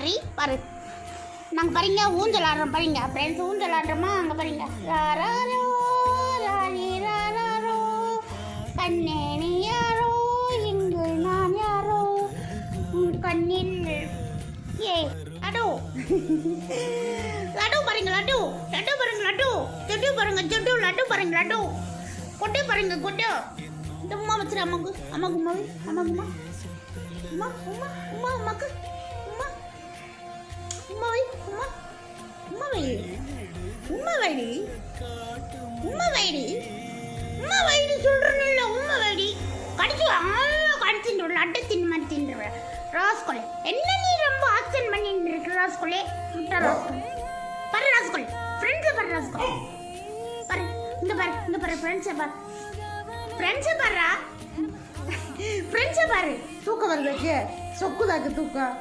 பாரு பாரு. நாங்கள் பாருங்க ஊஞ்சல் ஆடுறோம் பாருங்க ஃப்ரெண்ட்ஸ். ஊஞ்சல் ஆடுறோமா அங்கே பாருங்க. ராரோ ராணி ராரோ கண்ணே நீ யாரோ இங்கு நான் யாரோ கண்ணில் ஏ லட்டு. லட்டு பாருங்க லட்டு. லட்டு பாருங்க லட்டு. சொட்டு பாருங்க சொட்டு. லட்டு பாருங்க லட்டு. கொட்டு பாருங்க கொட்டு. இந்த உமா வச்சுரு அம்மாக்கு. அம்மாக்கு உமாவி. அம்மாக்கு உமா. உமா உமா உமா அம்மாக்கு. உமா உமா வை. உமா உமா வை. உமா வைடி. உமா வைடி. உமா வைடி சொல்கிறேன்னு இல்லை. உமா வைடி கடிச்சு கடிச்சுட்டு லட்டு தின்னு மாதிரி தின்றுவ ராஸ்கொலை. என்ன நீ ரொம்ப ஆக்சன் பண்ணிட்டு இருக்கு ராஸ்கொலை. முட்டை ராஸ்கொலை பாரு. ராஸ்கொலை ஃப்ரெண்ட்ஸை பாரு. ராஸ்கொலை பாரு. இங்கே பாரு இங்கே பாரு ஃப்ரெண்ட்ஸை பாரு. ஃப்ரெண்ட்ஸை பாருடா. ஃப்ரெண்ட்ஸை பாரு. தூக்கம் வருது சொக்குதாக்கு தூக்கம்.